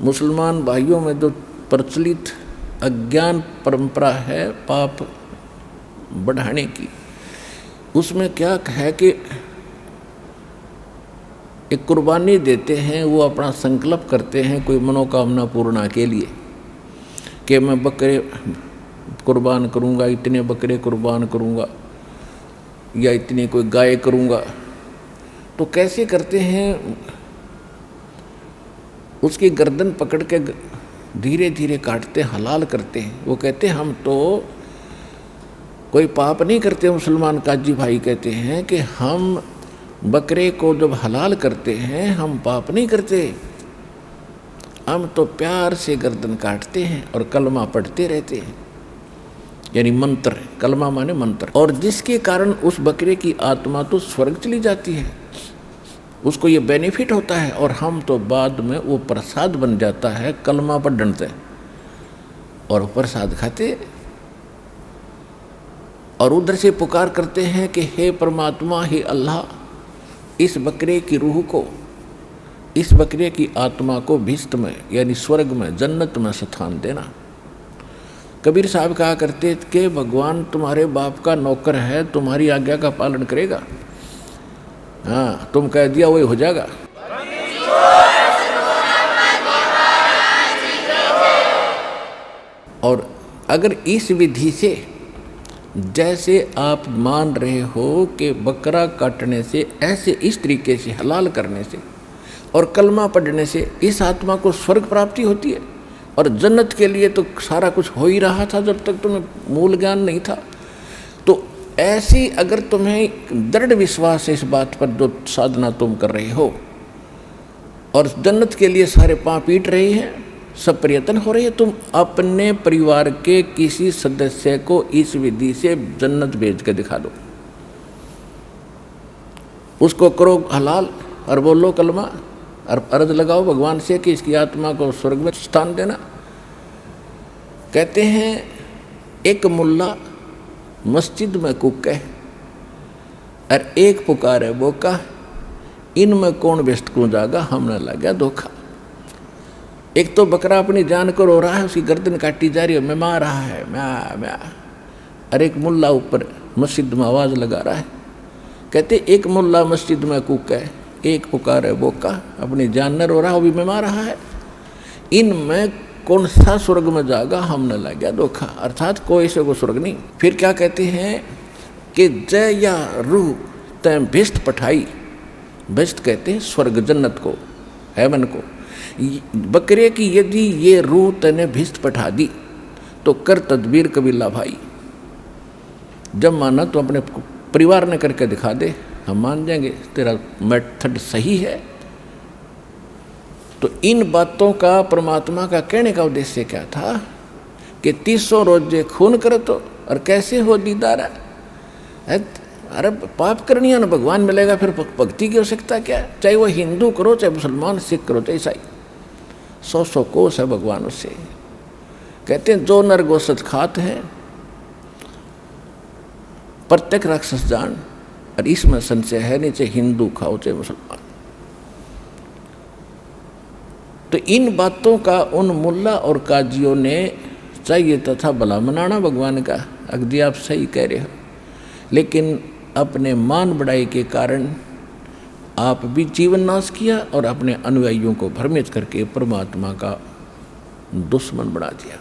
मुसलमान भाइयों में जो प्रचलित अज्ञान परंपरा है पाप बढ़ाने की, उसमें क्या है कि एक कुर्बानी देते हैं, वो अपना संकल्प करते हैं कोई मनोकामना पूर्णा के लिए कि मैं बकरे कुर्बान करूंगा, इतने बकरे कुर्बान करूंगा या इतनी कोई गाय करूंगा। तो कैसे करते हैं, उसकी गर्दन पकड़ के धीरे धीरे काटते, हलाल करते हैं। वो कहते हैं हम तो कोई पाप नहीं करते। मुसलमान काजी भाई कहते हैं कि हम बकरे को जब हलाल करते हैं हम पाप नहीं करते, हम तो प्यार से गर्दन काटते हैं और कलमा पढ़ते रहते हैं, यानी मंत्र, कलमा माने मंत्र। और जिसके कारण उस बकरे की आत्मा तो स्वर्ग चली जाती है, उसको ये बेनिफिट होता है, और हम तो बाद में वो प्रसाद बन जाता है, कलमा पर डंडते और प्रसाद खाते। और उधर से पुकार करते हैं कि हे परमात्मा, हे अल्लाह, इस बकरे की रूह को, इस बकरे की आत्मा को भिष्ट में यानी स्वर्ग में, जन्नत में स्थान देना। कबीर साहब कहा करते कि भगवान तुम्हारे बाप का नौकर है, तुम्हारी आज्ञा का पालन करेगा। हाँ, तुम कह दिया वही हो जाएगा। और अगर इस विधि से, जैसे आप मान रहे हो कि बकरा काटने से, ऐसे इस तरीके से हलाल करने से और कलमा पढ़ने से इस आत्मा को स्वर्ग प्राप्ति होती है, और जन्नत के लिए तो सारा कुछ हो ही रहा था जब तक तुम्हें मूल ज्ञान नहीं था। तो ऐसी अगर तुम्हें दृढ़ विश्वास है इस बात पर, जो साधना तुम कर रहे हो और जन्नत के लिए सारे पांव पीट रही हैं, सब प्रयत्न हो रही है, तुम अपने परिवार के किसी सदस्य को इस विधि से जन्नत भेज के दिखा दो। उसको करो हलाल और बोलो कलमा और अर्ज लगाओ भगवान से कि इसकी आत्मा को स्वर्ग में स्थान देना। कहते हैं एक मुल्ला मस्जिद में कुक है और एक पुकारे बोका, इनमें कौन बेस्ट को जागा, हमने लगा धोखा। एक तो बकरा अपनी जान को रो रहा है, उसकी गर्दन काटी जा रही है, मैं मार रहा है, मैं। और एक मुल्ला ऊपर मस्जिद में आवाज़ लगा रहा है। कहते एक मुल्ला मस्जिद में कुक है, एक पुकार है बोका, अपनी जान न रो रहा, वो भी मैं मार रहा है, इनमें कौन सा स्वर्ग में जागा, हमने लग गया धोखा। अर्थात कोई से को स्वर्ग नहीं। फिर क्या कहते हैं कि जय या रूह तय भिष्ट पठाई, भिष्ट कहते हैं स्वर्ग, जन्नत को, हेवन को। बकरे की यदि ये रूह तने भिष्ट पठा दी तो कर तदबीर कबीला भाई। जब माना तो अपने परिवार ने करके दिखा दे, हम मान जाएंगे तेरा मेथड सही है। तो इन बातों का परमात्मा का कहने का उद्देश्य क्या था कि 300 रोजे खून करो तो और कैसे हो दीदार है। अरे पाप करनी है ना, भगवान मिलेगा, फिर भक्ति की आवश्यकता क्या है। चाहे वो हिंदू करो, चाहे मुसलमान, सिख करो, चाहे ईसाई, 100 कोस है भगवान उससे। कहते हैं जो नर गोसत खाते हैं प्रत्येक राक्षस जान, और इसमें संशय है नहीं, चाहे हिंदू खाओ चाहे मुसलमान। तो इन बातों का उन मुल्ला और काजियों ने चाहिए था भला मनाना भगवान का, अगदी आप सही कह रहे हो, लेकिन अपने मान बढ़ाई के कारण आप भी जीवन नाश किया और अपने अनुयायियों को भ्रमित करके परमात्मा का दुश्मन बना दिया।